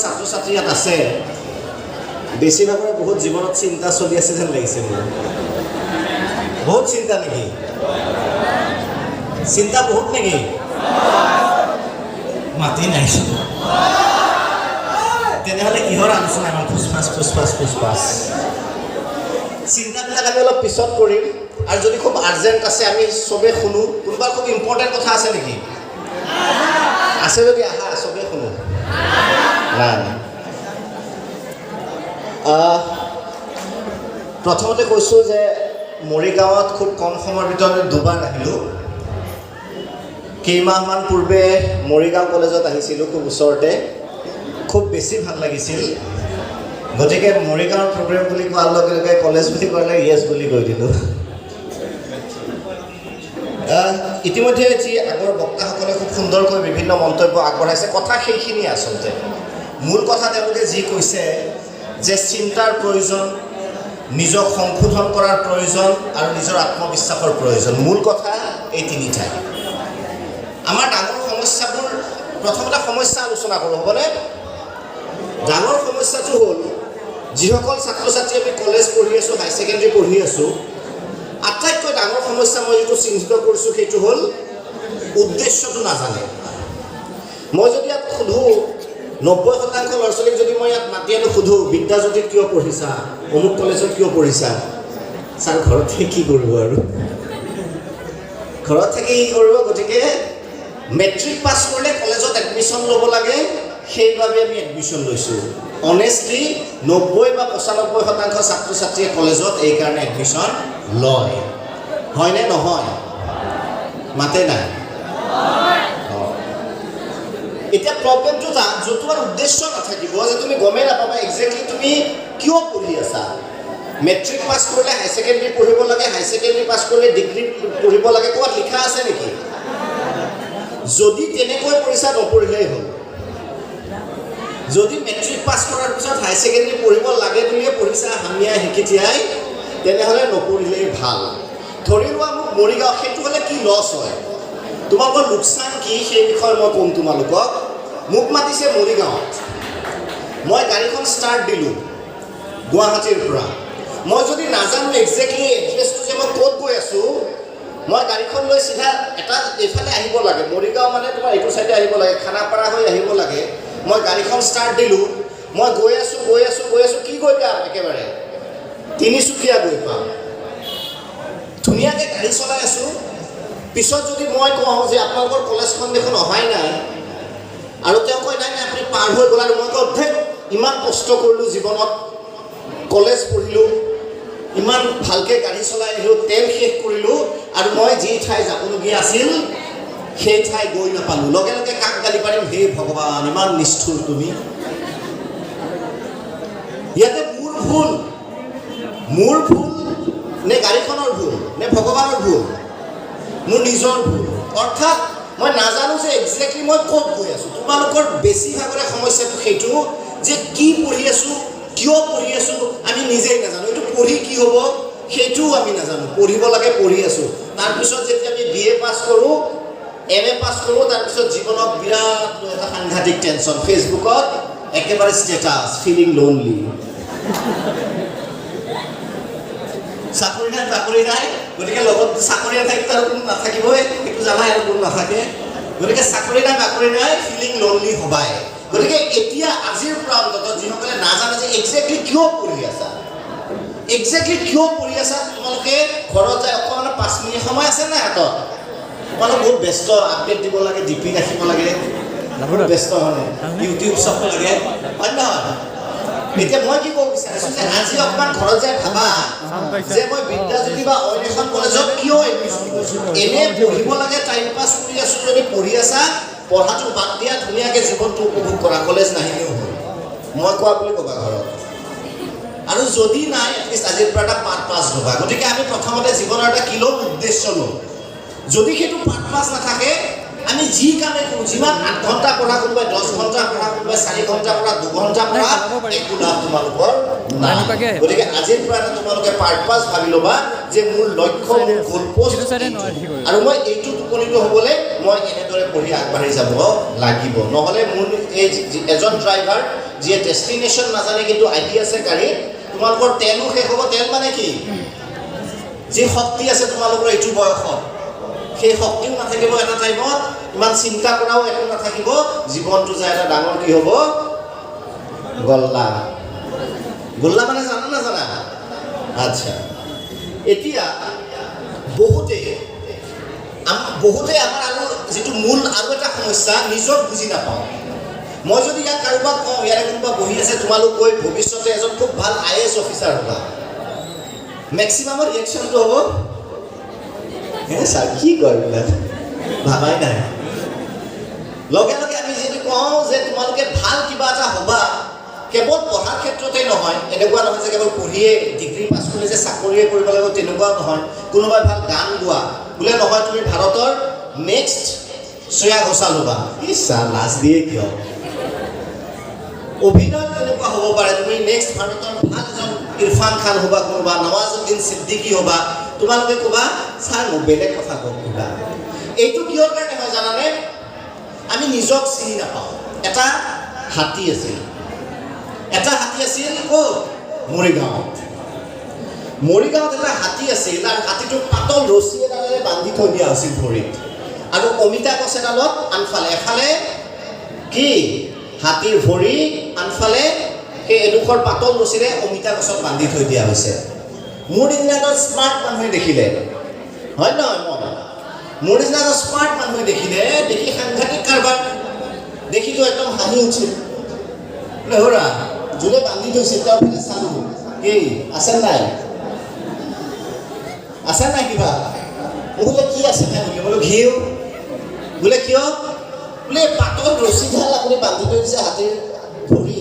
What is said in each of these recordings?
ছাত্ৰ ছাত্ৰী ইয়াত আছে বেছিভাগৰে বহুত জীৱনত চিন্তা চলি আছে যেন লাগিছে মোৰ বহুত চিন্তা নেকি চিন্তা বহুত নেকি মাতি নাই তেনেহ'লে কিহৰ আলোচনা আমাৰ ফুচফাচ চিন্তাবিলাক আমি অলপ পিছত কৰিম আৰু যদি খুব আৰ্জেণ্ট আছে আমি চবে শুনো কোনোবা খুব ইম্পৰ্টেণ্ট কথা আছে নেকি আছে যদি আহা চবে শুনো নাই প্ৰথমতে কৈছোঁ যে মৰিগাঁৱত খুব কম সময়ৰ ভিতৰত দুবাৰ আহিলোঁ কেইমাহমান পূৰ্বে মৰিগাঁও কলেজত আহিছিলোঁ খুব ওচৰতে খুব বেছি ভাল লাগিছিল গতিকে মৰিগাঁৱৰ প্ৰগ্ৰেম বুলি কোৱাৰ লগে লগে কলেজ বুলি কোৱাৰ লগে য়েছ বুলি কৈ দিলোঁ ইতিমধ্যে যি আগৰ বক্তাসকলে খুব সুন্দৰকৈ বিভিন্ন মন্তব্য আগবঢ়াইছে কথা সেইখিনিয়ে আচলতে মূল কথা তেওঁলোকে যি কৈছে যে চিন্তাৰ প্ৰয়োজন নিজক সংশোধন কৰাৰ প্ৰয়োজন আৰু নিজৰ আত্মবিশ্বাসৰ প্ৰয়োজন মূল কথা এই তিনিটাই আমাৰ ডাঙৰ সমস্যাবোৰ প্ৰথমতে সমস্যা আলোচনা কৰোঁ হ'বনে ডাঙৰ সমস্যাটো হ'ল যিসকল ছাত্ৰ ছাত্ৰী আমি কলেজ পঢ়ি আছোঁ হাই ছেকেণ্ডেৰী পঢ়ি আছোঁ আটাইতকৈ ডাঙৰ সমস্যা মই যিটো চিন্তিত কৰিছোঁ সেইটো হ'ল উদ্দেশ্যটো নাজানে মই যদি ইয়াত সোধোঁ 90% ল'ৰা ছোৱালীক যদি মই ইয়াত মাতি আনি সোধোঁ বিদ্যাজ্যোতিত কিয় পঢ়িছা অমুক কলেজত কিয় পঢ়িছা ছাৰ ঘৰত থাকি কি কৰিব আৰু ঘৰত থাকি কি কৰিব গতিকে মেট্ৰিক পাছ কৰিলে কলেজত এডমিশ্যন ল'ব লাগে সেইবাবে আমি এডমিশ্যন লৈছোঁ অনেষ্টলি 90 বা 95% ছাত্ৰ ছাত্ৰীয়ে কলেজত এইকাৰণে এডমিশ্যন লয় হয়নে নহয় মাতে নাই এতিয়া প্ৰব্লেমটো য'ত তোমাৰ উদ্দেশ্য নাথাকিব যে তুমি গমেই নাপাবা একজেক্টলি তুমি কিয় পঢ়ি আছা মেট্ৰিক পাছ কৰিলে হাই ছেকেণ্ডেৰী পঢ়িব লাগে হাই ছেকেণ্ডেৰী পাছ কৰিলে ডিগ্ৰী পঢ়িব লাগে ক'ৰবাত লিখা আছে নেকি যদি তেনেকৈ পঢ়িছা নপঢ়িলেই হ'ল যদি মেট্ৰিক পাছ কৰাৰ পিছত হাই ছেকেণ্ডেৰী পঢ়িব লাগে বুলিয়ে পঢ়িছা হামিয়াই শিকিতিয়াই তেনেহ'লে নপঢ়িলেই ভাল ধৰি লোৱা মোক মৰিগাঁও সেইটো হ'লে কি লছ হয় তোমালোকৰ লোকচান কি সেই বিষয়ে মই ক'ম তোমালোকক মোক মাতিছে মৰিগাঁৱত মই গাড়ীখন ষ্টাৰ্ট দিলোঁ গুৱাহাটীৰ পৰা মই যদি নাজানো একজেক্টলি এড্ৰেছটো যে মই ক'ত গৈ আছোঁ মই গাড়ীখন লৈ চিধা এটা এইফালে আহিব লাগে মৰিগাঁও মানে তোমাৰ এইটো চাইডে আহিব লাগে খানাপাৰা হৈ আহিব লাগে মই গাড়ীখন ষ্টাৰ্ট দিলোঁ মই গৈ আছোঁ কি গৈ পাম একেবাৰে তিনিচুকীয়া গৈ পাম ধুনীয়াকৈ গাড়ী চলাই আছোঁ পিছত যদি মই কওঁ যে আপোনালোকৰ কলেজখন দেখোন অহাই নাই আৰু তেওঁ কয় নাই আপুনি পাৰ হৈ গ'ল আৰু মই কওঁ ধেত ইমান কষ্ট কৰিলোঁ জীৱনত কলেজ পঢ়িলোঁ ইমান ভালকৈ গাড়ী চলাই আহিলোঁ তেল শেষ কৰিলোঁ আৰু মই যি ঠাই যাবলগীয়া আছিল সেই ঠাই গৈ নাপালোঁ লগে লগে কাক গালি পাৰিম হে ভগৱান ইমান নিষ্ঠুৰ তুমি ইয়াতে মোৰ ভুল নে গাড়ীখনৰ ভুল নে ভগৱানৰ ভুল মোৰ নিজৰ ভুল অৰ্থাৎ মই নাজানো যে একজেক্টলি মই ক'ত গৈ আছোঁ তোমালোকৰ বেছিভাগৰে সমস্যাটো সেইটো যে কি পঢ়ি আছোঁ কিয় পঢ়ি আছোঁ আমি নিজেই নাজানো এইটো পঢ়ি কি হ'ব সেইটোও আমি নাজানো পঢ়িব লাগে পঢ়ি আছোঁ তাৰপিছত যেতিয়া আমি BA পাছ কৰোঁ MA পাছ কৰোঁ তাৰপিছত জীৱনত বিৰাট এটা সাংঘাতিক টেনশ্যন ফেচবুকত একেবাৰে ষ্টেটাছ ফিলিং লোনলি চাকৰি নাই গতিকে লগত চাকৰি নাথাকিলে আৰু কোনো নাথাকিবই সেইটো জানাই আৰু কোনো নাথাকে গতিকে চাকৰি নাই ফিলিং লোনলি হবাই গতিকে এতিয়া আজিৰ পৰা অন্তত যিসকলে নাজানে যে একজেক্টলি কিয় পঢ়ি আছা তোমালোকে ঘৰত যায় অকণমান 5 মিনিট সময় আছে নাই হাতত তোমালোক বহুত ব্যস্ত আপডেট দিব লাগে DP ৰাখিব লাগে ব্যস্ত মানে ইউটিউব চাব লাগে হয় নহয় এতিয়া মই কি ক'ব বিচাৰিছোঁ যে আজি অকণমান ঘৰত যায় ভাবা যে মই বিদ্যাজ্যোতি বা অইন এখন কলেজত কিয় এডমিশ্যন লৈছোঁ এনে পঢ়িব লাগে টাইম পাছ কৰি আছোঁ যদি পঢ়ি আছা পঢ়াটো বাদ দিয়া ধুনীয়াকৈ জীৱনটো উপভোগ কৰা কলেজ নাহিলেও হ'ল মই কোৱা বুলি ক'বা ঘৰত আৰু যদি নাই এটলিষ্ট আজিৰ পৰা এটা পাঠ ল'বা গতিকে আমি প্ৰথমতে জীৱনৰ এটা কিলো উদ্দেশ্য লওঁ যদি সেইটো পাঠ নাথাকে আমি যি কামে কৰোঁ, যিমান 8 ঘণ্টা পঢ়া, কোনোবাই 10 ঘণ্টা পঢ়া, কোনোবাই 4 ঘণ্টা পঢ়া, 2 ঘণ্টা পঢ়া, একো লাভ তোমালোকৰ নাই। গতিকে আজিৰ পৰা তোমালোকে পাৰ্পাছ ভাবি ল'বা যে মোৰ লক্ষ্য, মোৰ গোল পোষ্ট, আৰু মই এইটো উপনীত হ'বলৈ মই এনেদৰে পঢ়ি আগবাঢ়ি যাব লাগিব। নহ'লে মোৰ এই এজন ড্ৰাইভাৰ যিয়ে ডেষ্টিনেশ্যন নাজানে কিন্তু আহি আছে গাড়ীত, তোমালোকৰ তেলো শেষ হ'ব। তেল মানে কি? যি শক্তি আছে তোমালোকৰ এইটো বয়সত, সেই শক্তিও নাথাকিব এটা টাইমত, ইমান চিন্তা কৰাও একো নাথাকিব, জীৱনটো যায় এটা ডাঙৰ কি হ'ব? গল্লা। গল্লা মানে জানা নাজানা? আচ্ছা, এতিয়া বহুতে আমাৰ আৰু যিটো মূল আৰু এটা সমস্যা, নিজক বুজি নাপাওঁ। মই যদি ইয়াত কাৰোবাক কওঁ, ইয়াৰে কোনোবা বহি আছে, তোমালোক গৈ ভৱিষ্যতে এজন খুব ভাল IAS অফিচাৰ হ'বা, মেক্সিমামৰ ৰিয়েকশ্যনটো হ'ব ছাৰ কি কয় বোলে, ভাবাই নাই। লগে লগে আমি যদি কওঁ যে তোমালোকে ভাল কিবা এটা হ'বা, কেৱল পঢ়াৰ ক্ষেত্ৰতে নহয়, এনেকুৱা নহয় যে কেৱল পঢ়িয়ে ডিগ্ৰী পাছ কৰি যে চাকৰিয়ে কৰিব লাগিব, তেনেকুৱাও নহয়। কোনোবাই ভাল গান গোৱা বোলে, নহয় তুমি ভাৰতৰ নেক্সট শ্ৰেয়া ঘোষাল হ'বা। ইচ্ছা লাজ দিয়ে কিয়? অভিনয় তেনেকুৱা হ'ব পাৰে, তুমি নেক্সট ভাৰতৰ ভাল এজন ইৰফান খান হ'বা, কোনোবা নৱাজুদ্দিন ছিদ্দিকী হ'বা। তোমালোকে ক'বা ছাৰ মোক বেলেগ কথা কওক কিবা। এইটো কিহৰ কাৰণে হয় জানানে? আমি নিজক চিনি নাপাওঁ। এটা হাতী আছিল ক'ত? মৰিগাঁৱত। মৰিগাঁৱত এটা হাতী আছিল, আৰু হাতীটোক পাতল ৰছী এডালেৰে বান্ধি থৈ দিয়া হৈছিল ভৰিত, আৰু অমিতা গছ এডালত আনফালে, এফালে কি হাতীৰ ভৰি, আনফালে সেই এডোখৰ পাতল ৰছীৰে অমিতা গছত বান্ধি থৈ দিয়া হৈছে। মোৰ নিচিনা এজন স্মাৰ্ট মানুহে দেখিলে, হয় নহয়? মোৰ নিচিনা এজন স্মাৰ্ট মানুহে দেখিলে, দেখি সাংঘাতিক কাৰবাৰ দেখিতো একদম হাঁহি উঠিল। বোলে হৰা, যোনে বান্ধি থৈছিল তেওঁৰ ফালে চালোঁ, কি আছে নাই কিবা? বোলে কি আছে নাই বুলি বোলো, ঘিউ। বোলে কিয়? বোলে পাতল ৰছীডাল আপুনি বান্ধি থৈ দিছে হাতীৰ ভৰি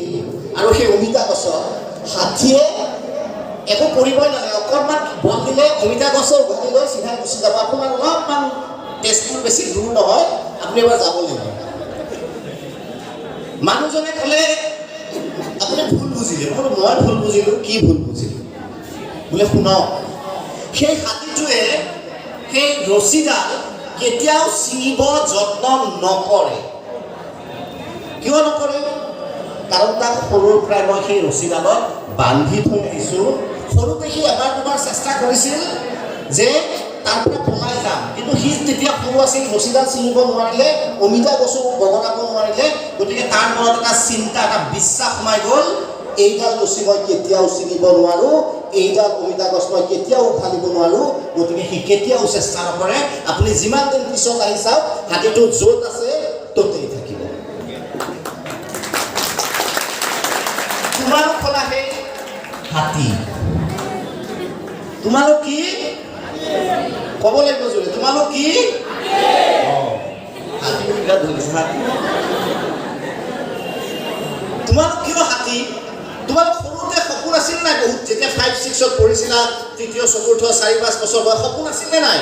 আৰু সেই অমিতা গছত, হাতীয়ে একো কৰিবই নালাগে, অকণমান বল দিলে অমিতা গছৰ উঘালি লৈ চিধাই গুচি যাব। আপোনাৰ অলপমান তেজপুৰ বেছি দূৰ নহয়, আপুনি এবাৰ যাব লাগিব। মানুহজনে ক'লে আপুনি ভুল বুজিলে। বোলো মই ভুল বুজিলোঁ। কি ভুল বুজিলোঁ? বোলে শুনক, সেই হাতীটোৱে সেই ৰছীডাল কেতিয়াও ছিঙিব যত্ন নকৰে। কিয় নকৰে? কাৰণ তাক সৰুৰ পৰাই মই সেই ৰছীডালত বান্ধি থৈ আহিছোঁ। সৰুতে সি এবাৰ দুবাৰ চেষ্টা কৰিছিল যে তাৰ পৰা পলাই যাম, কিন্তু সি তেতিয়া সৰু আছিল, ৰছীডাল ছিঙিব নোৱাৰিলে, অমিতা গছো বগৰাব নোৱাৰিলে। গতিকে তাৰ মনত এটা চিন্তা, এটা বিশ্বাস সোমাই গ'ল, এইডাল ৰছী মই কেতিয়াও ছিঙিব নোৱাৰোঁ, এইডাল অমিতা গছ মই কেতিয়াও উঘালিব নোৱাৰোঁ। গতিকে সি কেতিয়াও চেষ্টা নকৰে। আপুনি যিমান দিন পিছত আহি চাওক, হাতীটো য'ত আছে ত'তেই থাকিব। তোমালোক হ'ল সেই হাতী। তোমালোক কি? ক'ব লাগিব জোৰে, তোমালোক কি? তোমালোক কিয় হাতী? তোমালোক সৰুতে সপোন আছিল নাই? বহুত যেতিয়া 5-6ত পঢ়িছিলা, তৃতীয় চতুৰ্থ 4-5 বছৰ বয়স, সপোন আছিল নে নাই?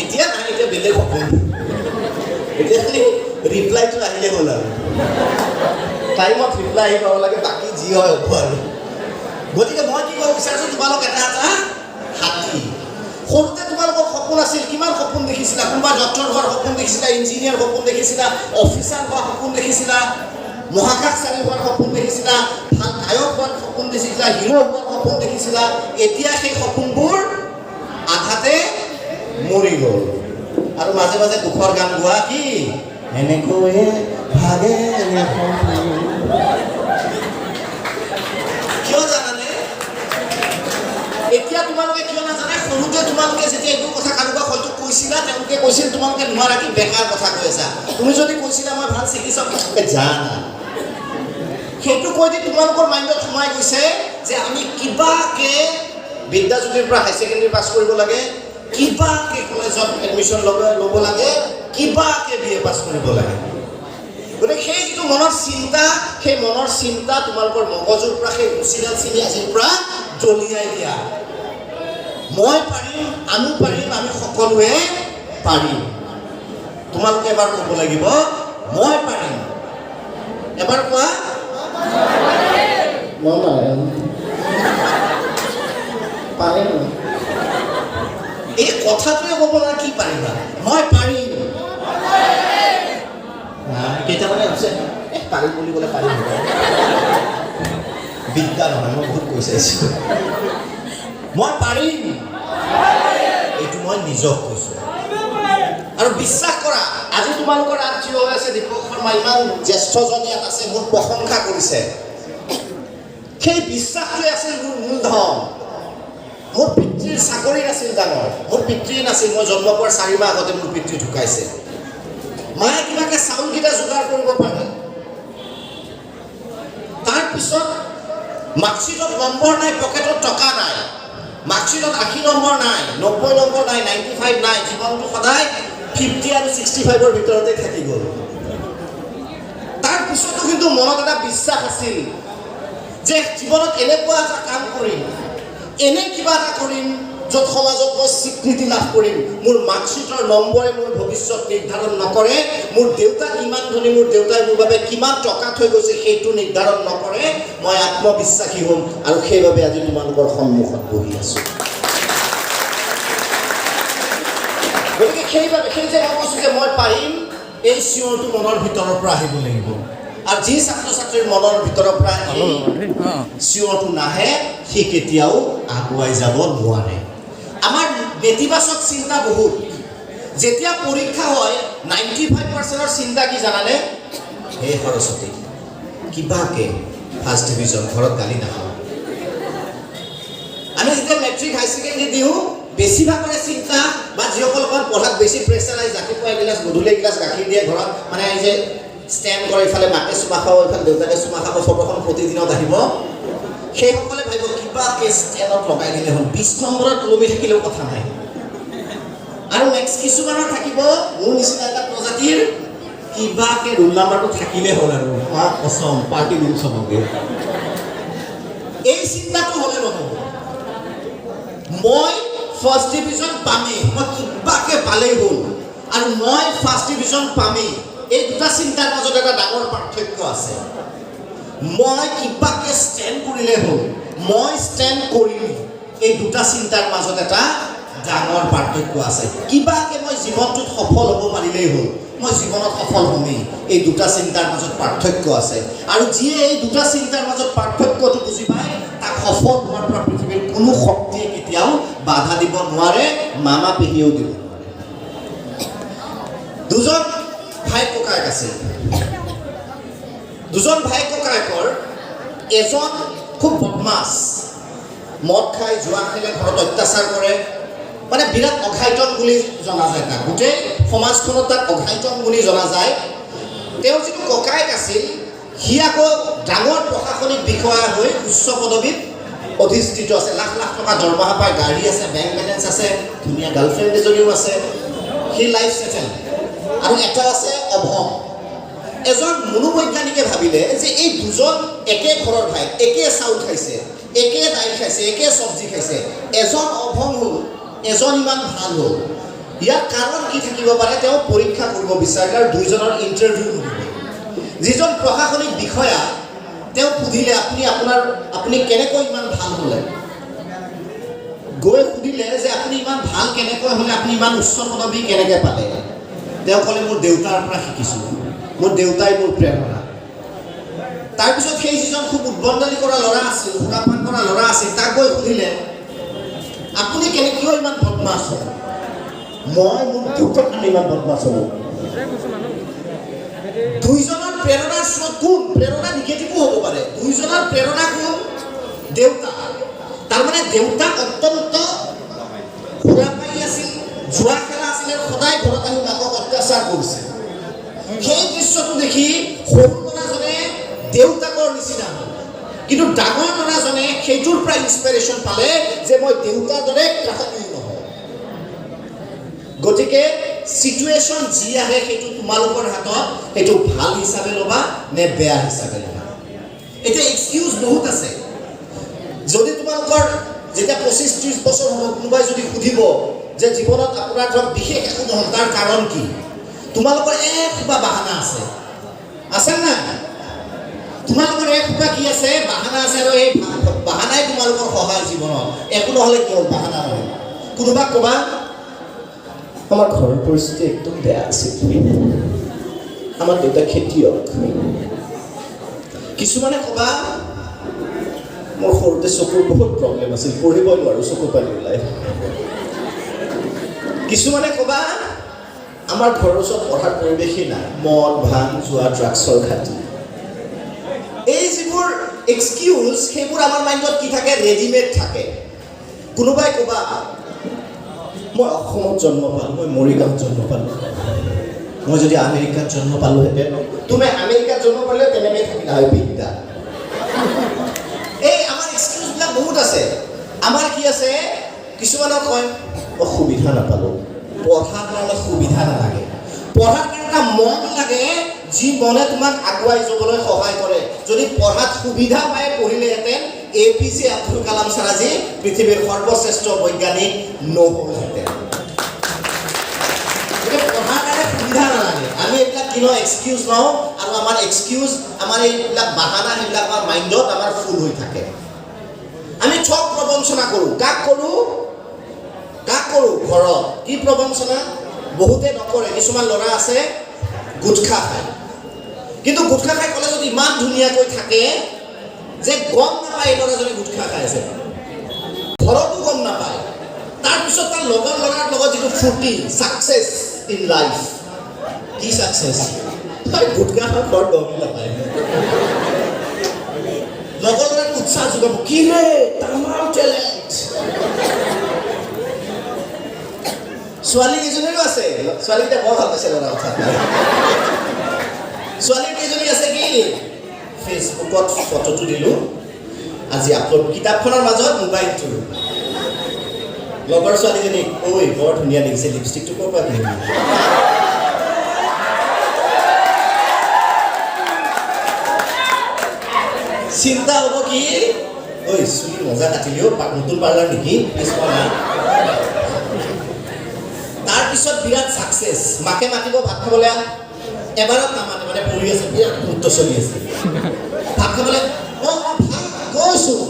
এতিয়া নাই, এতিয়া বেলেগ সপোন। এতিয়া ৰিপ্লাইটো আহিলে হ'ল আৰু টাইমত ৰিপ্লাই আহি পাব লাগে, বাকী যি হয় হ'ব আৰু। গতিকে মই কি ক'ব বিচাৰিছোঁ, তোমালোক এটা হাতী। সৰুতে তোমালোকৰ সপোন আছিল, কিমান সপোন দেখিছিলা? কোনোবা ডক্টৰ হোৱাৰ সপোন দেখিছিলা, ইঞ্জিনিয়াৰ সপোন দেখিছিলা, অফিচাৰ হোৱাৰ সপোন দেখিছিলা, মহাকাশচাৰী হোৱাৰ সপোন দেখিছিলা, ভাল গায়ক হোৱাৰ সপোন দেখিছিলা, হিৰো হোৱাৰ সপোন দেখিছিলা। এতিয়া সেই সপোনবোৰ আধাতে মৰি গ'ল, আৰু মাজে মাজে দুখৰ গান গোৱা, কি এনেকৈয়ে ভাগে। কিয় জানানে? এতিয়া তোমালোকে কিয় নাজানে? সৰুতে তোমালোকে যেতিয়া এইবোৰ কথা কাৰোবাক হয়তো কৈছিলা, তেওঁলোকে কৈছিল তোমালোকে নোৱাৰা, কি বেকাৰ কথা কৈ আছা। তুমি যদি কৈছিলা মই ভাল চিকিৎসক, জানা সেইটো কৈ দি তোমালোকৰ মাইণ্ডত সোমাই গৈছে যে আমি কিবাকে বিদ্যাজ্যোতিৰ পৰা হাই ছেকেণ্ডেৰী পাছ কৰিব লাগে, কিবাকে কলেজত এডমিশ্যন ল'ব লাগে, কিবাকে BA পাছ কৰিব লাগে। গতিকে সেই যিটো মনৰ চিন্তা, সেই মনৰ চিন্তা তোমালোকৰ মগজুৰ পৰা সেই ৰছীডাল ছিঙি আজিৰ পৰা দলিয়াই দিয়া। মই পাৰিম, আমি পাৰিম, আমি সকলোৱে পাৰিম। তোমালোকে এবাৰ ক'ব লাগিব মই পাৰিম এবাৰ কোৱা মই পাৰিম এই কথাটোৱে ক'ব না কি পাৰিবা মই পাৰিম কেইটামানে আছে পাৰিম বুলি ক'লে পাৰিম বিদ্যা নহয় মই বহুত কৈ চাইছোঁ মই পাৰিম এইটো মই নিজক কৈছোঁ আৰু বিশ্বাস কৰা আজি তোমালোকৰ ৰাজ্য হৈ আছে দীপক শৰ্মা ইমান জ্যেষ্ঠজন ইয়াত আছে মোক প্ৰশংসা কৰিছে সেই বিশ্বাসটোৱে আছিল মোৰ মূলধন মোৰ পিতৃৰ চাকৰি নাছিল ডাঙৰ মোৰ পিতৃ নাছিল মই জন্ম পোৱাৰ 4 মাহ আগতে মোৰ পিতৃ ঢুকাইছে মায়ে কিবাকে চাউলকেইটা যোগাৰ কৰিব পাৰে তাৰপিছত মাৰ্কশ্বিটত নম্বৰ নাই পকেটত টকা নাই মাৰ্কশ্বিটত 80 নম্বৰ নাই 90 নম্বৰ নাই 95 নাই জীৱনটো সদায় 50 আৰু 65ৰ ভিতৰতে থাকি গ'ল তাৰপিছতো কিন্তু মনত এটা বিশ্বাস আছিল যে জীৱনত এনেকুৱা এটা কাম কৰিম এনে কিবা এটা কৰিম য'ত সমাজত মই স্বীকৃতি লাভ কৰিম মোৰ মাৰ্কশ্বিটৰ নম্বৰে মোৰ ভৱিষ্যত নিৰ্ধাৰণ নকৰে মোৰ দেউতা কিমান ধনী মোৰ দেউতাই মোৰ বাবে কিমান টকা থৈ গৈছে সেইটো নিৰ্ধাৰণ নকৰে মই আত্মবিশ্বাসী হ'ম আৰু সেইবাবে আজি তোমালোকৰ সন্মুখত বহি আছোঁ গতিকে সেইবাবে সেই যে মই কৈছোঁ যে মই পাৰিম এই চিঞৰটো মনৰ ভিতৰৰ পৰা আহিব লাগিব আৰু যি ছাত্ৰ ছাত্ৰীৰ মনৰ ভিতৰৰ পৰা এই চিঞৰটো নাহে সি কেতিয়াও আগুৱাই যাব নোৱাৰে আমাৰ নেতিবাচক চিন্তা বহুত যেতিয়া পৰীক্ষা হয় 95%ৰ চিন্তা কি জানানে হে সৰস্বতী কিবাকে ফাৰ্ষ্ট ডিভিজন ঘৰত গালি নাখাওঁ আমি যেতিয়া মেট্ৰিক হাই ছেকেণ্ডেৰী দিওঁ বেছিভাগৰে চিন্তা বা যিসকল পঢ়াত বেছি প্ৰেছাৰাইজ ৰাতিপুৱা এগিলাচ গধূলি এগিলাচ গাখীৰ দিয়ে ঘৰত মানে এই যে ষ্টেণ্ড কৰে ইফালে মাকে চুমা খাব ইফালে দেউতাকে চুমা খাব ফটোখন প্ৰতিদিনত আহিব সেইসকলে ভাবিব কিবাকে ষ্টেণ্ডত লগাই দিলে হ'ল 20 নম্বৰত ওলমি থাকিলেও কথা নাই আৰু নেক্সট কিছুমানৰ থাকিব মোৰ নিচিনা এটা প্ৰজাতিৰ কিবাকে ৰোল নাম্বাৰটো থাকিলে হ'ল আৰু কচম পাৰ্টি দিম চবকে এই চিন্তাটো হ'লে নহ'ব মই ফাৰ্ষ্ট ডিভিজন পামেই মই কিবাকে পালেই হ'ল আৰু মই ফাৰ্ষ্ট ডিভিজন পামেই এই দুটা চিন্তাৰ মাজত এটা ডাঙৰ পাৰ্থক্য আছে মই কিবাকে ষ্টেণ্ড কৰিলে হ'ল মই ষ্টেণ্ড কৰিম এই দুটা চিন্তাৰ মাজত এটা ডাঙৰ পাৰ্থক্য আছে কিবাকে মই জীৱনটোত সফল হ'ব পাৰিলেই হ'ল মই জীৱনত সফল হ'মেই এই দুটা চিন্তাৰ মাজত পাৰ্থক্য আছে আৰু যিয়ে এই দুটা চিন্তাৰ মাজত পাৰ্থক্যটো বুজি পায় তাক সফল হোৱাৰ পৰা পৃথিৱীৰ কোনো শক্তিয়ে কেতিয়াও বাধা দিব নোৱাৰে মামা পেহীয়েও দিব নোৱাৰে দুজন ভাই ককায়েক আছিল দুজন ভাই ককায়েকৰ এজন খুব বদমাছ মদ খাই জুৱা খেলে ঘৰত অত্যাচাৰ কৰে মানে বিৰাট অঘাইতন বুলি জনা যায় তাক গোটেই সমাজখনত তাক অঘাইতন বুলি জনা যায় তেওঁৰ যিটো ককায়েক আছিল সি আকৌ ডাঙৰ প্ৰশাসনিক বিষয়া হৈ উচ্চ পদবীত অধিষ্ঠিত আছে লাখ লাখ টকা দৰমহা পায় গাড়ী আছে বেংক বেলেঞ্চ আছে ধুনীয়া গাৰ্লফ্ৰেণ্ড এজনীও আছে সি লাইফ ছেটেল আৰু এটা আছে অভং এজন মনোবৈজ্ঞানিকে ভাবিলে যে এই দুজন একে ঘৰৰ ভাই একে চাউল খাইছে একে দাইল খাইছে একে চব্জি খাইছে এজন অভং হ'ল এজন ইমান ভাল হ'ল ইয়াৰ কাৰণ কি থাকিব পাৰে তেওঁ পৰীক্ষা কৰিব বিচাৰিলে আৰু দুইজনৰ ইণ্টাৰভিউ কৰিব যিজন প্ৰশাসনিক বিষয়া তেওঁ সুধিলে আপুনি কেনেকৈ ইমান ভাল হ'লে গৈ সুধিলে যে আপুনি ইমান ভাল কেনেকৈ হ'লে আপুনি ইমান উচ্চ পদবী কেনেকৈ পালে তেওঁ ক'লে মোৰ দেউতাৰ পৰা শিকিছোঁ মোৰ দেউতাই মোৰ প্ৰেৰণা তাৰপিছত সেই যিজন খুব উদ্ভণ্ডালি কৰা ল'ৰা আছিল সুৰাপান কৰা ল'ৰা আছিল তাক গৈ সুধিলে আপুনি কিয় ইমান বদমাছ হ'ল মই মোৰ দেউতাৰ কাৰণে ইমান বদমাছ হ'লোঁ দুইজনৰ প্ৰেৰণাৰ স্ৰোত কোন প্ৰেৰণা নিগেটিভো হ'ব পাৰে দুইজনৰ প্ৰেৰণা কোন দেউতা তাৰমানে দেউতা অত্যন্ত সুৰাপায়ী আছিল জুৱা খেলা আছিলে সদায় ঘৰত আহি মাকক অত্যাচাৰ কৰিছে সেই দৃশ্যটো দেখি সৰু ল'ৰাজনে দেউতাকৰ নিচিনা হ'ল কিন্তু ডাঙৰ ল'ৰাজনে সেইটোৰ পৰা ইনস্পিৰেশ্যন পালে যে মই দেউতাৰ দৰে কাকতী নহওঁ গতিকে সিচুৱেশ্যন যি আহে সেইটো তোমালোকৰ হাতত সেইটো ভাল হিচাপে ল'বা নে বেয়া হিচাপে ল'বা এতিয়া এক্সকিউজ বহুত আছে যদি তোমালোকৰ যেতিয়া 25-30 বছৰ হ'ব কোনোবাই যদি সুধিব যে জীৱনত আপোনাৰ ধৰক বিশেষ একো নহ'ল তাৰ কাৰণ কি তোমালোকৰ একোবা বাহানা আছে না? তোমালোকৰ একোবা কি আছে? বাহানা আছে, আৰু এই বাহানাই তোমালোকৰ সহায় জীৱনত। একো নহ'লে কি হ'ল? বাহানা নহয়। কোনোবা ক'বা আমাৰ ঘৰৰ পৰিস্থিতি একদম বেয়া আছিল, আমাৰ দেউতা খেতিয়ক। কিছুমানে ক'বা মোৰ সৰুতে চকুৰ বহুত প্ৰব্লেম আছিল, পঢ়িবই নোৱাৰোঁ, চকু পানী ওলাই। কিছুমানে ক'বা আমাৰ ঘৰৰ ওচৰত পঢ়াৰ পৰিৱেশেই নাই, মদ ভাং যোৱা ড্ৰাগছৰ ঘাটি। এই যিবোৰ এক্সকিউজ, সেইবোৰ আমাৰ মাইণ্ডত কি থাকে? ৰেডিমেড থাকে। কোনোবাই ক'বা মই অসমত জন্ম পালোঁ, মই মৰিগাঁৱত জন্ম পালোঁ, মই যদি আমেৰিকাত জন্ম পালোহেঁতেন। তুমি আমেৰিকাত জন্ম পালে তেনেকৈ থাকিলা হয় বিদ্যা। এই আমাৰ এক্সকিউজবিলাক বহুত আছে। আমাৰ কি আছে? কিছুমানক কয় মই সুবিধা নাপালোঁ, পঢ়াৰ কাৰণে সুবিধা নালাগে, পঢ়াৰ কাৰণে এটা মন লাগে, যি মনে তোমাক আগুৱাই যাবলৈ সহায় কৰে। যদি পঢ়াত সুবিধা পাই পঢ়িলেহেঁতেন APJ আব্দুল কালাম ছাৰ আজি পৃথিৱীৰ সৰ্বশ্ৰেষ্ঠ বৈজ্ঞানিক নহ'লহেঁতেন। পঢ়াৰ কাৰণে সুবিধা নালাগে। আমি এইবিলাক কি লওঁ? এক্সকিউজ লওঁ, আৰু আমাৰ এক্সকিউজ, আমাৰ এইবিলাক বাহানা, সেইবিলাক আমাৰ মাইণ্ডত আমাৰ ফুল হৈ থাকে। আমি ঠগ প্ৰবঞ্চনা কৰোঁ। কাক কৰোঁ? ঘৰত। কি প্ৰবঞ্চনা? বহুতে নকৰে। কিছুমান ল'ৰা আছে গুটখা খায়, কিন্তু গুটখা খাই কলেজত ইমান ধুনীয়াকৈ থাকে যে গম নাপায় এই ল'ৰাজনে গুটখা খাই আছে, ঘৰতো গম নাপায়। তাৰপিছত তাৰ লগৰ ল'ৰাৰ লগত যিটো ফূৰ্তি, ছাকচেছ ইন লাইফ। কি ছাকচেছ? গুটখা খাই ঘৰত গম নাপায়। লগৰ ল'ৰাক উৎসাহ যোগাব, কি ৰে তামাম টেলেণ্ট। ছোৱালী কেইজনীৰো আছে, ছোৱালীকেইটা বৰ ভাল পাইছে ল'ৰা কথা। ছোৱালী কেইজনী আছে কি? ফেচবুকত ফটোটো দিলোঁ, আজি আপলোড, কিতাপখনৰ মাজত মোবাইলটো। লগৰ ছোৱালীজনী, ঐ বৰ ধুনীয়া দেখিছে, লিপষ্টিকটো ক'ৰ পৰা কিনিবি? চিন্তা হ'ব কি? ঐ চুলি মজা কাটিলেও, নতুন পাৰ্লাৰ নেকি? তাৰপিছত বিৰাট ছাকচেছ, মাকে মাতিব ভাত খাবলৈ, এবাৰত নামাতে, মানে পঢ়ি আছে, বিৰাট গুৰুত্ব চলি আছে। ভাত খাবলৈ গৈছোঁ।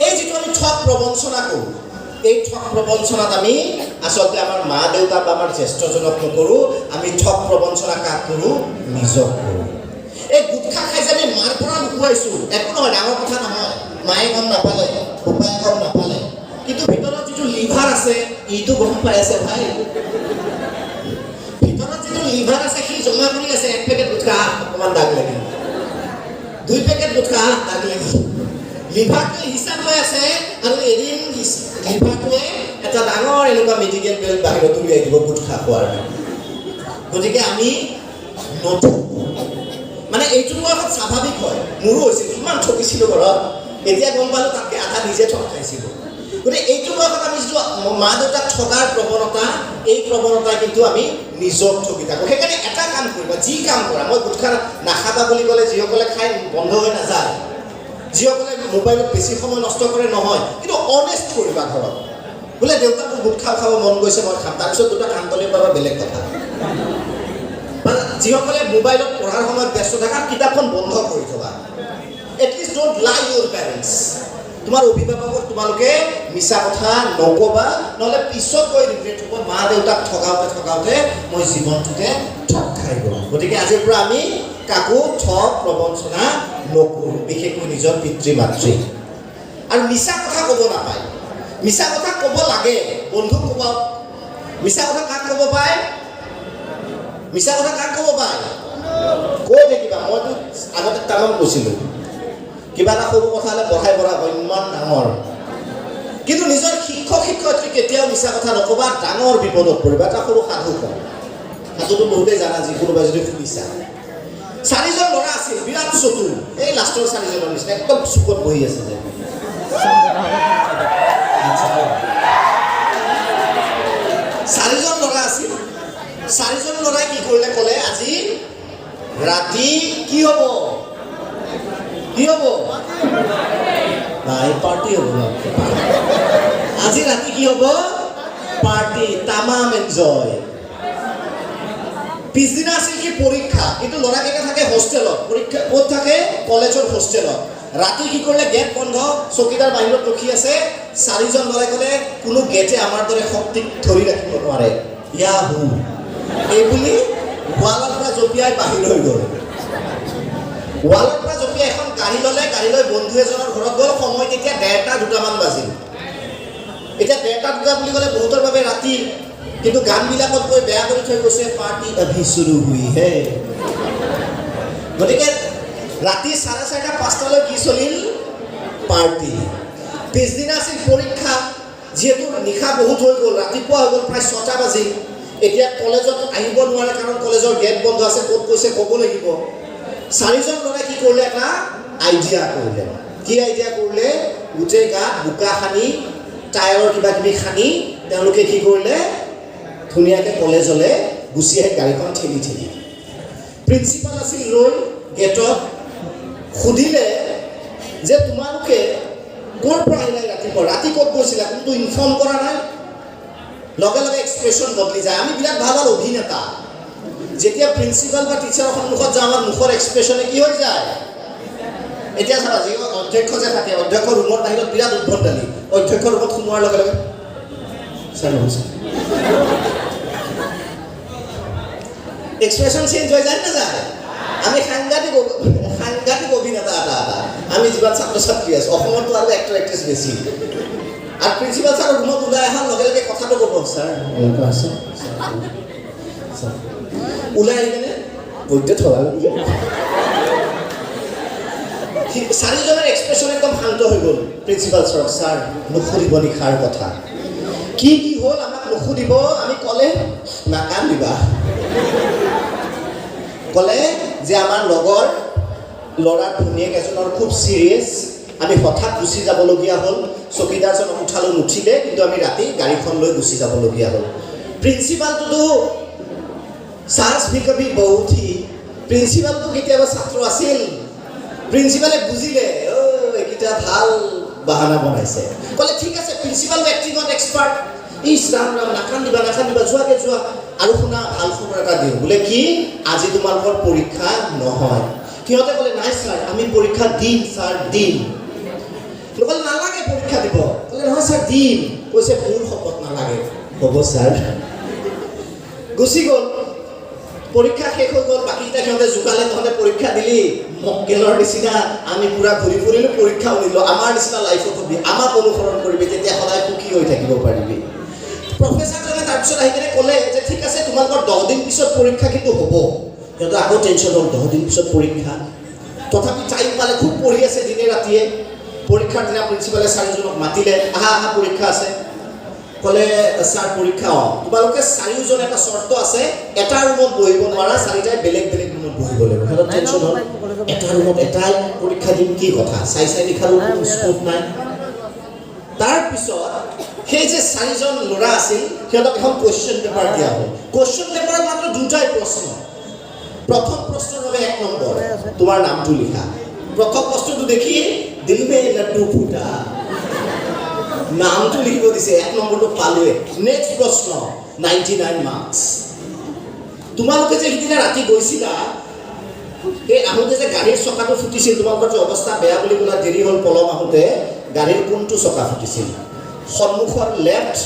এই যিটো আমি ঠগ প্ৰবঞ্চনা কৰোঁ, এই ঠগ প্ৰবঞ্চনাত আমি আচলতে আমাৰ মা দেউতা বা আমাৰ জ্যেষ্ঠজনক নকৰোঁ, আমি ঠগ প্ৰবঞ্চনা কাক কৰোঁ? নিজক কৰোঁ। এই গুটখা খাই যে আমি মাৰ পৰা লুকুৱাইছোঁ, একো নহয়, ডাঙৰ কথা নহয়, মায়ে গম নাপালে, পাপায়ে গম নাপালে, কিন্তু ভিতৰত যিটো লিভাৰ আছে ইটো গম পাই আছে ভাই। ভিতৰত যিটো লিভাৰ আছে সি জমা কৰি আছে, 1 পেকেট গুটখা অকণমান দাগ লাগিল, 2 পেকেট গুটখা দাগ লাগিল। লিভাৰটোৱে হিচাপ লৈ আছে, আৰু এদিন লিভাৰটোৱে এটা ডাঙৰ এনেকুৱা মেডিকেল বিল বাহিৰত উলিয়াই দিব গুটখা খোৱাৰ। গতিকে আমি নঠগোঁ, মানে এইটো বয়সত স্বাভাৱিক হয়। মোৰো হৈছিল, কিমান ঠগিছিলোঁ ঘৰত, এতিয়া গম পালোঁ তাতকৈ আধা নিজে ঠগ খাইছিলোঁ। গতিকে এইটো বয়সত আমি যিটো মা দেউতাক ঠগাৰ প্ৰৱণতা, এই প্ৰৱণতাই কিন্তু আমি নিজক ঠগি থাকোঁ। সেইকাৰণে এটা কাম কৰিবা, যি কাম কৰা, মই গুটখা নাখাবা বুলি ক'লে যিসকলে খাই বন্ধ হৈ নাযায়, যিসকলে মোবাইলত বেছি সময় নষ্ট কৰে নহয়, কিন্তু অনেষ্ট কৰিবা ঘৰত। বোলে দেউতা মোৰ গুটখা খাব মন গৈছে, মই খাম, তাৰপিছত দুটা কান্তলি পাবা, বেলেগ কথা। যিসকলে মোবাইলত পঢ়াৰ সময়ত ব্যস্ত থকা, কিতাপখন বন্ধ কৰি থবা। At least don't lie Euro parents. তোমাৰ অভিভাৱকক তোমালোকে মিছা কথা নক'বা, নহ'লে পিছত গৈ ৰিগ্ৰেট হ'ব, মা দেউতাক ঠগাওঁতে মই জীৱনটোতে ঠগ খাই গ'লোঁ। গতিকে আজিৰ পৰা আমি কাকো ঠগ প্ৰবঞ্চনা নকৰোঁ, বিশেষকৈ নিজৰ পিতৃ মাতৃ। আৰু মিছা কথা ক'ব নাপায়, মিছা কথা ক'ব লাগে, বন্ধুক ক'ব। মিছা কথা কাক ক'ব পায়? মিছা কথা কাক ক'ব পায়? কৈ থাকিবা। মইতো আগতে তামাম কৈছিলোঁ, কিবা এটা সৰু কথা হ'লে বঢ়াই ইমান ডাঙৰ। কিন্তু নিজৰ শিক্ষক শিক্ষয়িত্ৰী কেতিয়াও মিছা কথা নক'বা, ডাঙৰ বিপদত পৰিবা। এটা সৰু সাধু কওঁ, সাধুটো বহুতেই জানা, যি কোনোবাই যদি শুনিছা। 4জন ল'ৰা আছিল, বিৰাট চতুৰ, এই লাষ্টৰ 4জনৰ নিচিনা, একদম চুকত বহি আছে যে। 4জন ল'ৰা আছিল। 4জন ল'ৰাই কি কৰিলে, ক'লে আজি ৰাতি কি হ'ব? কি হ'ব? নাই, পাৰ্টি হ'ব। আজি ৰাতি কি হ'ব? পাৰ্টি, তামাম এনজয়। পিছদিনা আছিল কি পৰীক্ষা, কিন্তু ল'ৰাকেইটা থাকে হোষ্টেলত। পৰীক্ষা ক'ত থাকে? কলেজৰ হোষ্টেলত। ৰাতি কি কৰিলে? গেট বন্ধ, চকীদাৰ বাহিৰত ৰখি আছে। 4জন ল'ৰাই ক'লে কোনো গেটে আমাৰ দৰে শক্তিক ধৰি ৰাখিব নোৱাৰে, ইয়াহু এইবুলি ৱালৰ পৰা জঁপিয়াই বাহিৰ হৈ গ'ল। ৱালৰ পৰা জঁপিয়াই এখন গাড়ী ল'লে, গাড়ী লৈ বন্ধু এজনৰ ঘৰত গ'ল। সময় তেতিয়া 1:30-2টামান বাজিল। এতিয়া 1:30-2টা বুলি ক'লে বহুতৰ বাবে ৰাতি, কিন্তু গানবিলাকত কৈ বেয়া কৰি থৈ গৈছে পাৰ্টি অভি শুৰু হুই হে। গতিকে ৰাতি 4:30-5টালৈ কি চলিল? পাৰ্টি। পিছদিনা আছিল পৰীক্ষা। যিহেতু নিশা বহুত হৈ গ'ল, ৰাতিপুৱা হৈ গ'ল প্ৰায় 6টা বাজিল। এতিয়া কলেজত আহিব নোৱাৰে, কাৰণ কলেজৰ গেট বন্ধ আছে। ক'ত গৈছে ক'ব লাগিব। 4জন ল'ৰাই কি কৰিলে? এটা আইডিয়া কৰিলে। কি আইডিয়া কৰিলে? গোটেই গাত বোকা সানি, টায়াৰৰ কিবা কিবি সানি তেওঁলোকে কি কৰিলে? ধুনীয়াকৈ কলেজলৈ গুচি আহি গাড়ীখন ঠেলি ঠেলি। প্ৰিন্সিপাল আছিল ৰৈ গেটত। সুধিলে যে তোমালোকে ক'ৰ পৰা আহিলা ৰাতিপুৱা? ৰাতি ক'ত গৈছিলা? কিন্তু ইনফৰ্ম কৰা নাই। লগে লগে এক্সপ্ৰেশ্যন বদলি যায়। আমি বিৰাট ভাল ভাল অভিনেতা। যেতিয়া প্ৰিন্সিপাল বা টিচাৰৰ সন্মুখত যাওঁ, আমাৰ মুখৰ এক্সপ্ৰেশ্যনে কি হৈ যায়? এতিয়া চাবা, যি অধ্যক্ষ যে থাকে, অধ্যক্ষ ৰুমৰ বাহিৰত বিৰাট উদ্ভণ্ডালি। অধ্যক্ষ ৰুমত সোমোৱাৰ লগে লগে ছাৰ নমস্কাৰ, এক্সপ্ৰেশ্যন চেঞ্জ হৈ যায় নাযায়? আমি সাংঘাতিক অভিনেতা এটা। আমি যিমান ছাত্ৰ ছাত্ৰী আছোঁ অসমতো, আৰু এক্টৰ এক্ট্ৰেছ বেছি। আৰু প্ৰিন্সিপাল ছাৰৰ ৰুমত ওলাই অহাৰ লগে লগে কথাটো ক'ব, ছাৰ এনেকুৱা আছে, ওলাই আহি কেনে বৈদ্য থলা। 4জনৰ এক্সপ্ৰেশ্যন একদম শান্ত হৈ গ'ল। প্ৰিন্সিপাল ছাৰক, ছাৰ নুসুধিব নিশাৰ কথা। কি কি হ'ল আমাক নুসুধিব। আমি ক'লে নাকান্দিবা। ক'লে যে আমাৰ লগৰ ল'ৰাৰ ভনীয়েক এজনৰ খুব চিৰিয়াছ, আমি হঠাৎ গুচি যাবলগীয়া হ'ল। চকীদাৰজনক উঠালোঁ, নুঠিলে, কিন্তু আমি ৰাতি গাড়ীখন লৈ গুচি যাবলগীয়া হ'ল। প্ৰিন্সিপালটোতো চাৰ্জ ভি কভি বহুত হি, প্ৰিন্সিপালটো কেতিয়াবা ছাত্ৰ আছিল। প্ৰিন্সিপালে বুজিলে, এইকেইটা ভাল বাহানা বনাইছে। ক'লে ঠিক আছে, প্ৰিন্সিপাল এক্টিঙত এক্সপাৰ্ট। ইছ ৰাম ৰাম, নাকান্দিবা নাকান্দিবা, যোৱাকৈ যোৱা। আৰু শুনা, ভাল খবৰ এটা দিওঁ। বোলে কি? আজি তোমালোকৰ পৰীক্ষা নহয়। সিহঁতে ক'লে নাই ছাৰ, আমি পৰীক্ষা দিম ছাৰ, দিম। ক'লে নালাগে পৰীক্ষা দিব। ক'লে নহয় ছাৰ দিম। কৈছে মোৰ শপত নালাগে। হ'ব ছাৰ। গুচি গ'ল। পৰীক্ষা শেষ হৈ গ'ল। বাকীকেইটা সিহঁতে জোকালে, তহঁতে পৰীক্ষা দিলি, মক্কেলৰ নিচিনা আমি পূৰা ঘূৰি ফুৰিলোঁ, পৰীক্ষা উলিলোঁ। আমাৰ নিচিনা লাইফত হবি, আমাক অনুসৰণ কৰিবি, তেতিয়া সদায় সুখী হৈ থাকিব পাৰিবি। প্ৰফেচাৰজনে তাৰপিছত আহি কিনে ক'লে যে ঠিক আছে, তোমালোকৰ 10 দিন পিছত পৰীক্ষা কিন্তু হ'ব। সিহঁতৰ আকৌ টেনশ্যন হ'ল, 10 দিন পিছত পৰীক্ষা। তথাপি টাইম পালে, খুব পঢ়ি আছে দিনে ৰাতিয়ে। পৰীক্ষাৰ দিনা প্ৰিন্সিপালে 4জনক মাতিলে, আহা আহা পৰীক্ষা আছে। ক'লে ছাৰ পৰীক্ষা তোমালোকে 4জন এটা চৰ্ত আছে, এটা ৰুমত বহিব নোৱাৰা, 4টাই বেলেগ বেলেগ ৰুমত বহিব লাগিব। সিহঁতৰ টেনশ্যন হ'ল, এটা ৰুমত এটাই পৰীক্ষা দিম, কি কথা? চাই লিখাৰো কোনো স্কোপ নাই। তাৰপিছত সেই যে 4জন ল'ৰা আছিল, সিহঁতক এখন কুৱেশ্যন পেপাৰ দিয়া হ'ল। কুৱেশ্যন পেপাৰত মাত্ৰ 2টাই প্ৰশ্ন। প্ৰথম প্ৰশ্নৰ বাবে 1 নম্বৰ, তোমাৰ নামটো লিখা। প্ৰথম প্ৰশ্নটো দেখি দিল মে লাড্ডু ফুটা, নামটো লিখিব দিছে। 1 নম্বৰটো পালোৱে। নেক্সট প্ৰশ্ন, 99 মাৰ্কছ। তোমালোকে যে সিদিনা ৰাতি গৈছিলা, এই আহোঁতে যে গাড়ীৰ চকাটো ফুটিছিল, তোমালোকৰ যে অৱস্থা বেয়া বুলি ক'লা, দেৰি হ'ল পলম আহোঁতে, গাড়ীৰ কোনটো চকা ফুটিছিল? সন্মুখৰ লেফ্ট,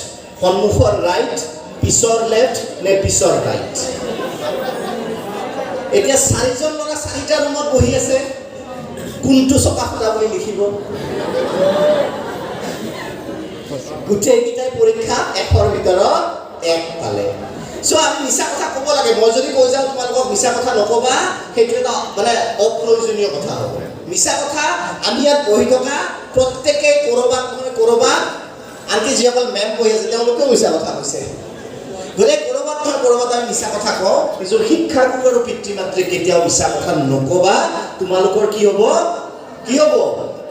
সন্মুখৰ ৰাইট, পিছৰ লেফ্ট নে পিছৰ ৰাইট? এতিয়া 4জন ল'ৰা 4টা ৰুমত বহি আছে, কোনটো চকা ফুটা বুলি লিখিব? গোটেইকেইটাই পৰীক্ষা 100ৰ ভিতৰত 1 পালে। চ' আমি মিছা কথা ক'ব লাগে। মই যদি কৈ যাওঁ তোমালোকক মিছা কথা নক'বা, সেইটো এটা মানে অপ্ৰয়োজনীয় কথা হ'ব। মিছা কথা আমি ইয়াত বহি থকা প্ৰত্যেকেই ক'ৰবাত নহয় ক'ৰবাত, আনকি যিসকল মেম পঢ়ি আছে তেওঁলোকেও মিছা কথা কৈছে। গতিকে ক'ৰবাত নহয় ক'ৰবাত আমি মিছা কথা কওঁ। নিজৰ শিক্ষাগুৰু আৰু পিতৃ মাতৃক কেতিয়াও মিছা কথা নক'বা। তোমালোকৰ কি হ'ব?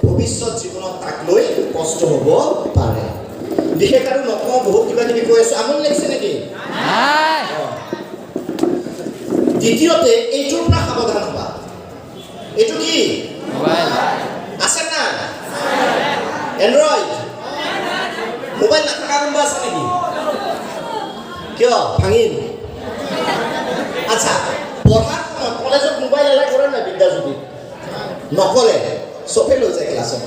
ভৱিষ্যত জীৱনত তাক লৈ কষ্ট হ'ব পাৰে। বিশেষ আৰু নকওঁ, বহুত কিবা কিবি কৈ আছোঁ। আমনি লাগিছে নেকি? দ্বিতীয়তে, এইটোৰ পৰা সাৱধান হ'বা। এইটো কি আছে না? এণ্ড্ৰইড মোবাইল নাথাকা কোনোবা আছে নেকি? কিয় ভাঙিল? আচ্ছা পঢ়াৰ সময়ত কলেজত মোবাইল এলাই কৰে নাই বিদ্যাজ্যোতি নকৰে চবে লৈ যায় ক্লাছত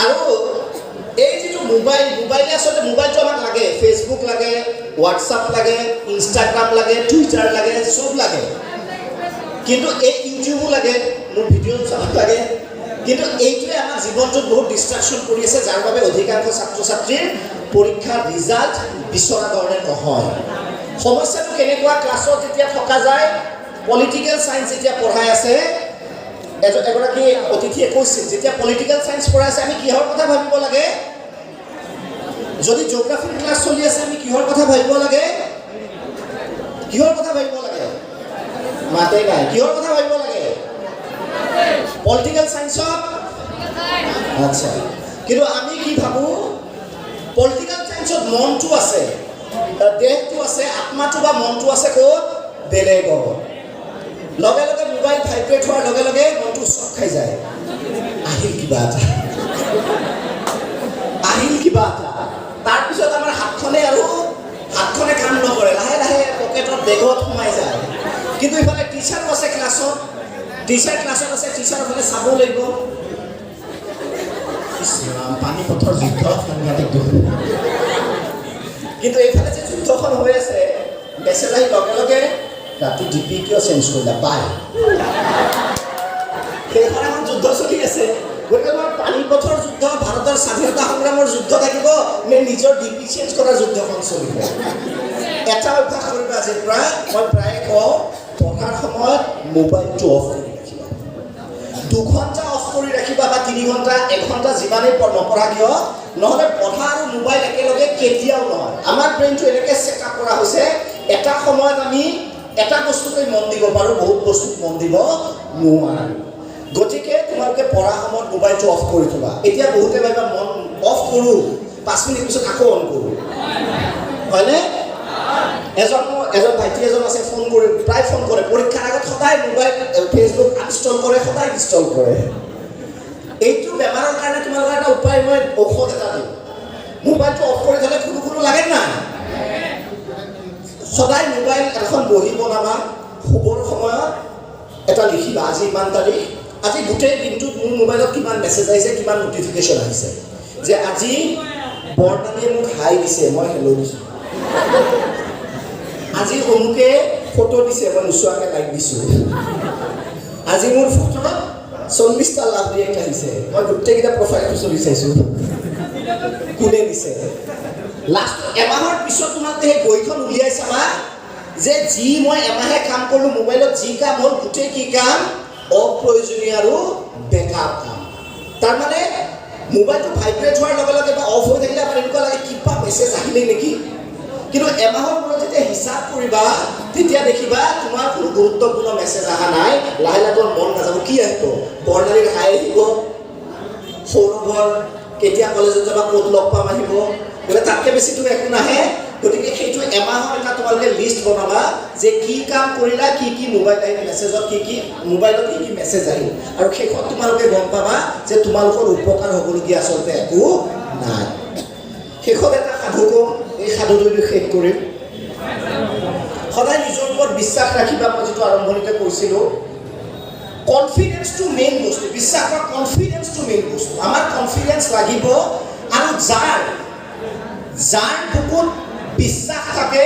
আৰু এই যিটো মোবাইলে আচলতে মোবাইলটো আমাক লাগে ফেচবুক লাগে হোৱাটছআপ লাগে ইনষ্টাগ্ৰাম লাগে টুইটাৰ লাগে চব লাগে কিন্তু এই ইউটিউবো লাগে মোৰ ভিডিঅ' চাব লাগে কিন্তু এইটোৱে আমাৰ জীৱনটোত বহুত ডিষ্ট্ৰাকশ্যন কৰি আছে যাৰ বাবে অধিকাংশ ছাত্ৰ ছাত্ৰীৰ পৰীক্ষাৰ ৰিজাল্ট বিচৰা ধৰণে নহয় সমস্যাটো কেনেকুৱা ক্লাছত যেতিয়া থকা যায় পলিটিকেল চায়েন্স যেতিয়া পঢ়াই আছে এগৰাকী অতিথিয়ে কৈছিল যেতিয়া পলিটিকেল চায়েন্স পঢ়াই আছে আমি কিহৰ কথা ভাবিব লাগে যদি জিঅ'গ্ৰাফিৰ ক্লাছ চলি আছে আমি কিহৰ কথা ভাবিব লাগে মাতে নাই কিহৰ কথা ভাবিব লাগে পলিটিকেল চায়েন্সত আচ্ছা কিন্তু আমি কি ভাবো পলিটিকেল চায়েন্সত মনটো আছে দেহটো আছে আত্মাটো বা মনটো আছে ক'ত বেলেগত লগে লগে মোবাইল ভাইব্ৰেট হোৱাৰ লগে লগে মনটো চক খাই যায় আহিল কিবা এটা তাৰপিছত আমাৰ হাতখনে কাম নকৰে লাহে লাহে পকেটত বেগত সোমাই যায় কিন্তু ইফালে টিচাৰো আছে ক্লাছত আছে টিচাৰৰ ফালে চাব লাগিব পানীপথৰ যুদ্ধ সাংঘাতিক কিন্তু এইফালে যে যুদ্ধখন হৈ আছে মেছেজ আহি লগে লগে ৰাতি ডিপি কিয় চেঞ্জ কৰিলা পাই সেইখন এখন যুদ্ধ চলি আছে গতিকে তোমাৰ পানীপথৰ যুদ্ধ ভাৰতৰ স্বাধীনতা সংগ্ৰামৰ যুদ্ধ থাকিব নে নিজৰ ডিপি চেঞ্জ কৰাৰ যুদ্ধখন চলিব এটা অভ্যাস কৰিবা আজিৰ পৰা মই প্ৰায়ে কওঁ পঢ়াৰ সময়ত মোবাইলটো অফ কৰি ৰাখিবা 2 ঘণ্টা অফ কৰি ৰাখিবা বা 3 ঘণ্টা 1 ঘণ্টা যিমানেই নপঢ়া কিয় নহ'লে পঢ়া আৰু মোবাইল একেলগে কেতিয়াও নহয় আমাৰ ব্ৰেইনটো এনেকৈ ছেট আপ কৰা হৈছে এটা সময়ত আমি এটা বস্তুতে মন দিব পাৰোঁ বহুত বস্তুত মন দিব নোৱাৰোঁ গতিকে তোমালোকে পঢ়া সময়ত মোবাইলটো অফ কৰি থবা এতিয়া বহুতে ভাবিবা মন অফ কৰোঁ 5 মিনিট পিছত আকৌ অন কৰোঁ হয়নে এজন ভাইটি এজন আছে প্ৰায় ফোন কৰে পৰীক্ষাৰ আগত সদায় মোবাইল ফেচবুক আনইনষ্টল কৰে সদায় ইনষ্টল কৰে এইটো বেমাৰৰ কাৰণে তোমালোকৰ এটা উপায় মই ঔষধ এটা দিওঁ মোবাইলটো অফ কৰি থ'লে কোনো লাগে নাই সদায় মোবাইল এখন বহি বনাবা শুবৰ সময়ত এটা লিখিবা আজি ইমান তাৰিখ আজি গোটেই দিনটোত মোৰ মোবাইলত কিমান মেছেজ আহিছে কিমান নটিফিকেশ্যন আহিছে যে আজি বৰ্ণালীয়ে মোক হাই দিছে মই হেল্ল' দিছোঁ আজি অমুকে ফটো দিছে মই নোচোৱাকৈ লাইক দিছোঁ আজি মোৰ ফটোত 40টা লাভ ৰিয়েক্ট আহিছে মই গোটেইকেইটা প্ৰফাইলটো চলি চাইছোঁ কোনে দিছে লাষ্ট এমাহৰ পিছত তোমালোকে সেই বহিখন উলিয়াই চাবা যে যি মই এমাহে কাম কৰিলোঁ মোবাইলত যি কাম হ'ল গোটেই কি কাম অপ্ৰয়োজনীয় আৰু বেকাৰ কাম তাৰমানে মোবাইলটো ভাইব্ৰেট হোৱাৰ লগে লগে বা অফ হৈ থাকিলে আমাৰ এনেকুৱা লাগে কিবা মেছেজ আহিলে নেকি কিন্তু এমাহৰ মূৰত যেতিয়া হিচাপ কৰিবা তেতিয়া দেখিবা তোমাৰ কোনো গুৰুত্বপূৰ্ণ মেছেজ অহা নাই লাহে লাহে তোমাৰ মন নাযাব কি আহিব বৰ্ণালীৰ হাই আহিব সৌৰভৰ কেতিয়া কলেজত যাবা ক'ত লগ পাম আহিব বোলে তাতকৈ বেছিতো একো নাহে গতিকে সেইটো এমাহৰ এটা তোমালোকে লিষ্ট বনাবা যে কি কাম কৰিলা কি কি মোবাইল আহিল মেছেজত কি মোবাইলত কি মেছেজ আহিল আৰু শেষত তোমালোকে গম পাবা যে তোমালোকৰ উপকাৰ হ'বলগীয়া আচলতে একো নাই শেষত এটা সাধু কওঁ এই সাধুটো শেষ কৰিম সদায় নিজৰ ওপৰত বিশ্বাস ৰাখিবা মই যিটো আৰম্ভণিতে কৈছিলোঁ কনফিডেন্সটো মেইন বস্তু বিশ্বাস কৰা কনফিডেন্সটো মেইন বস্তু আমাৰ কনফিডেন্স লাগিব আৰু যাৰ বুকুত বিশ্বাস থাকে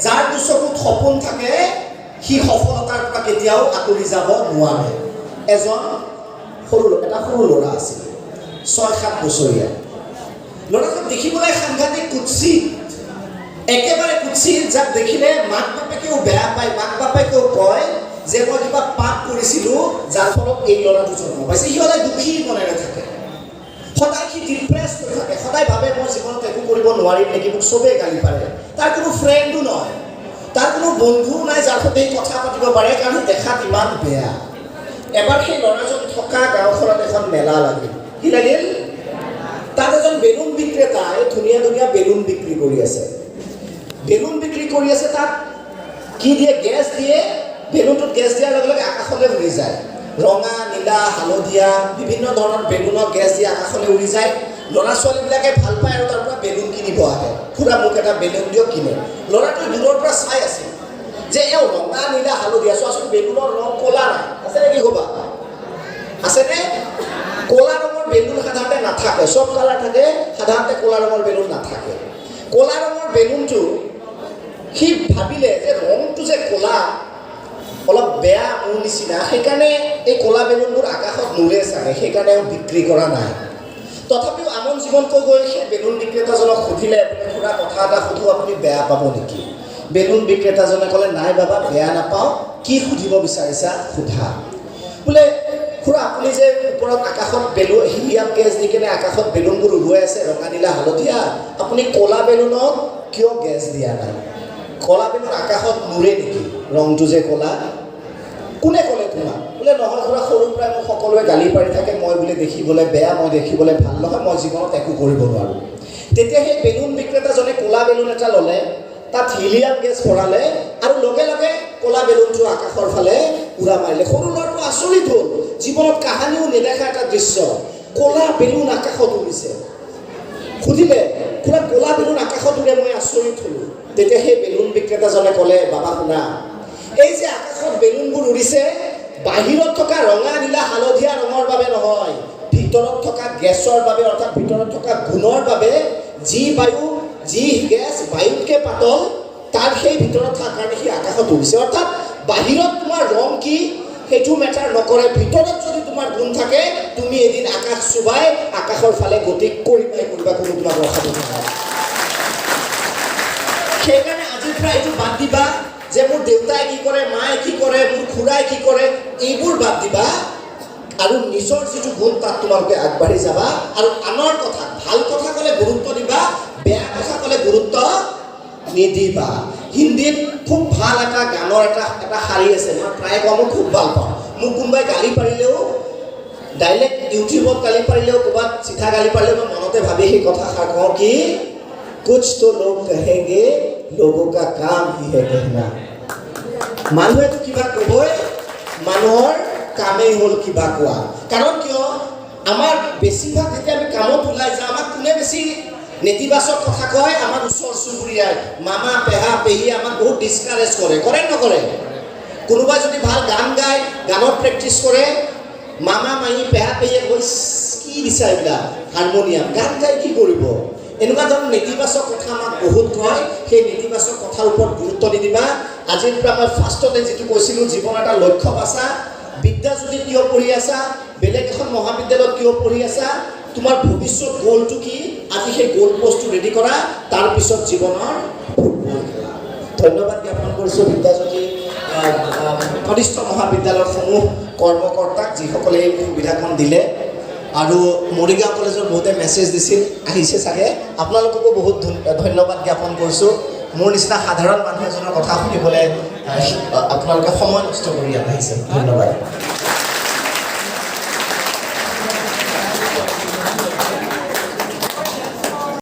যাৰ চকুত সপোন থাকে সি সফলতাৰ পৰা কেতিয়াও আঁতৰি যাব নোৱাৰে এটা সৰু ল'ৰা আছিল 6-7 বছৰীয়া ল'ৰাজন দেখিবলৈ সাংঘাতিক কুৎসিত একেবাৰে কুৎসিত যাক দেখিলে মাক বাপেকেও বেয়া পায় মাক বাপেকেও কয় যে মই কিবা পাপ কৰিছিলোঁ যাৰ ফলত এই ল'ৰাটো জন্ম পাইছে সি সদায় দুখী মনেৰে থাকে সদায় সি ডিপ্ৰেছ হৈ থাকে সদায় ভাবে মই জীৱনত একো কৰিব নোৱাৰিম নেকি মোক চবেই গালি পাৰে তাৰ কোনো ফ্ৰেণ্ডো নহয় তাৰ কোনো বন্ধুও নাই যাৰ সৈতে কথা পাতিব পাৰে কাৰণ সি দেখাত ইমান বেয়া এবাৰ সেই ল'ৰাজন থকা গাঁওখনত এখন মেলা লাগিল কি লাগিল তাত এজন বেলুন বিক্ৰেতাই ধুনীয়া ধুনীয়া বেলুন বিক্ৰী কৰি আছে তাত কি দিয়ে গেছ দিয়ে বেলুনটোত গেছ দিয়াৰ লগে লগে আকাশলৈ উৰি যায় ৰঙা নীলা হালধীয়া বিভিন্ন ধৰণৰ বেলুনত গেছ দিয়ে আকাশলৈ উৰি যায় ল'ৰা ছোৱালীবিলাকে ভাল পায় আৰু তাৰ পৰা বেলুন কিনিব আহে খুৰা মোক এটা বেলুন দিয়ক কিনে ল'ৰাটোৱে দূৰৰ পৰা চাই আছিল যে এওঁ ৰঙা নীলা হালধীয়া চোৱাচোন বেলুনৰ ৰং ক'লা নাই আছে নে কি ক'বা আছেনে ক'লা ৰঙৰ বেলুন সাধাৰণতে নাথাকে চব কালাৰ থাকে সাধাৰণতে ক'লা ৰঙৰ বেলুন নাথাকে ক'লা ৰঙৰ বেলুনটো সি ভাবিলে যে ৰংটো যে ক'লা অলপ বেয়া মোৰ নিচিনা সেইকাৰণে এই ক'লা বেলুনবোৰ আকাশত নুৰে চাগে সেইকাৰণে বিক্ৰী কৰা নাই তথাপিও আমন জীৱনকৈ গৈ সেই বেলুন বিক্ৰেতাজনক সুধিলে খুৰা কথা এটা সুধো আপুনি বেয়া পাব নেকি বেলুন বিক্ৰেতাজনে ক'লে নাই বাবা বেয়া নাপাওঁ কি সুধিব বিচাৰিছা সোধা বোলে খুৰা আপুনি যে ওপৰত আকাশত বেলুন হিলিয়াম গেছ দি কিনে আকাশত বেলুনবোৰ উৰুৱাই আছে ৰঙা নীলা হালধীয়া আপুনি ক'লা বেলুনত কিয় গেছ দিয়া নাই ক'লা বেলুন আকাশত নুৰে নেকি ৰংটো যে ক'লা কোনে ক'লে তোমাক বোলে নহয় খুৰা সৰুৰ পৰাই মোক সকলোৱে গালি পাৰি থাকে মই বোলে দেখিবলৈ বেয়া মই দেখিবলৈ ভাল নহয় মই জীৱনত একো কৰিব নোৱাৰোঁ তেতিয়া সেই বেলুন বিক্ৰেতাজনে ক'লা বেলুন এটা ল'লে তাত হিলিয়াম গেছ ভৰালে আৰু লগে লগে ক'লা বেলুনটো আকাশৰ ফালে উৰা মাৰিলে সৰু ল'ৰাটো আচৰিত হ'ল জীৱনত কাহানিও নেদেখা এটা দৃশ্য ক'লা বেলুন আকাশত উৰিছে সুধিলে খুৰা ক'লা বেলুন আকাশত উৰে মই আচৰিত হ'লোঁ তেতিয়া সেই বেলুন বিক্ৰেতাজনে ক'লে বাবা শুনা এই যে আকাশত বেলুনবোৰ উৰিছে বাহিৰত থকা ৰঙা নীলা হালধীয়া ৰঙৰ বাবে নহয় ভিতৰত থকা গেছৰ বাবে অৰ্থাৎ ভিতৰত থকা গুণৰ বাবে যি গেছ বায়ুতকৈ পাতল তাৰ সেই ভিতৰত থকাৰ কাৰণে সি আকাশত উৰিছে অৰ্থাৎ বাহিৰত তোমাৰ ৰং কি সেইটো মেটাৰ নকৰে ভিতৰত যদি তোমাৰ গুণ থাকে তুমি এদিন আকাশ চুবাই আকাশৰ ফালে গতি কৰিবা কোনো তোমাক ৰখাব নোৱাৰে সেইকাৰণে আজিৰ পৰা এইটো বাদ দিবা যে মোৰ দেউতাই কি কৰে মায়ে কি কৰে মোৰ খুৰাই কি কৰে এইবোৰ বাদ দিবা আৰু নিজৰ যিটো গুণ তাত তোমালোকে আগবাঢ়ি যাবা আৰু আনৰ কথা ভাল কথা ক'লে গুৰুত্ব দিবা বেয়া কথা ক'লে গুৰুত্ব নিদিবা হিন্দীত খুব ভাল এটা গানৰ এটা শাৰী আছে মই প্ৰায় কওঁ মই খুব ভাল পাওঁ মোক কোনোবাই গালি পাৰিলেও ডাইৰেক্ট ইউটিউবত গালি পাৰিলেও ক'ৰবাত চিধা গালি পাৰিলেও মই মনতে ভাবি সেই কথাষাৰ কওঁ কি कुछ तो लोग कहेंगे लोगों का काम ही है कहना মানুহেতো কিবা ক'বই মানুহৰ কামেই হ'ল কিবা কোৱা কাৰণ কিয় আমাৰ বেছিভাগ যেতিয়া আমি কামত ওলাই যাওঁ আমাক কোনে বেছি নেতিবাচক কথা কয় আমাৰ ওচৰ চুবুৰীয়াই মামা পেহা পেহী আমাক বহুত ডিছকাৰেজ কৰে নকৰে কোনোবাই যদি ভাল গান গায় গানত প্ৰেক্টিছ কৰে মামা মাহী পেহা পেহীয়ে কৈ কি দিছা এইবিলাক হাৰমনিয়াম গান গাই কি কৰিব এনেকুৱা ধৰণৰ নেতিবাচক কথা আমাক বহুত কয় সেই নেতিবাচক কথাৰ ওপৰত গুৰুত্ব নিদিবা আজিৰ পৰা মই ফাৰ্ষ্টতে যিটো কৈছিলোঁ জীৱন এটা লক্ষ্য বাছা বিদ্যাজ্যোতিত কিয় পঢ়ি আছা বেলেগ এখন মহাবিদ্যালয়ত কিয় পঢ়ি আছা তোমাৰ ভৱিষ্যত গ'লটো কি আজি সেই গ'ল পোষ্টটো ৰেডি কৰা তাৰপিছত জীৱনৰ ফুটবল খেলা ধন্যবাদ জ্ঞাপন কৰিছোঁ বিদ্যাজ্যোতি কনিষ্ঠ মহাবিদ্যালয়সমূহ কৰ্মকৰ্তাক যিসকলে এই সুবিধাখন দিলে আৰু মৰিগাঁও কলেজৰ বহুতে মেছেজ দিছিল আহিছে চাগে আপোনালোককো বহুত ধন্যবাদ জ্ঞাপন কৰিছোঁ মোৰ নিচিনা সাধাৰণ মানুহ এজনৰ কথা শুনিবলৈ আপোনালোকে সময় নষ্ট কৰি আহিছে ধন্যবাদ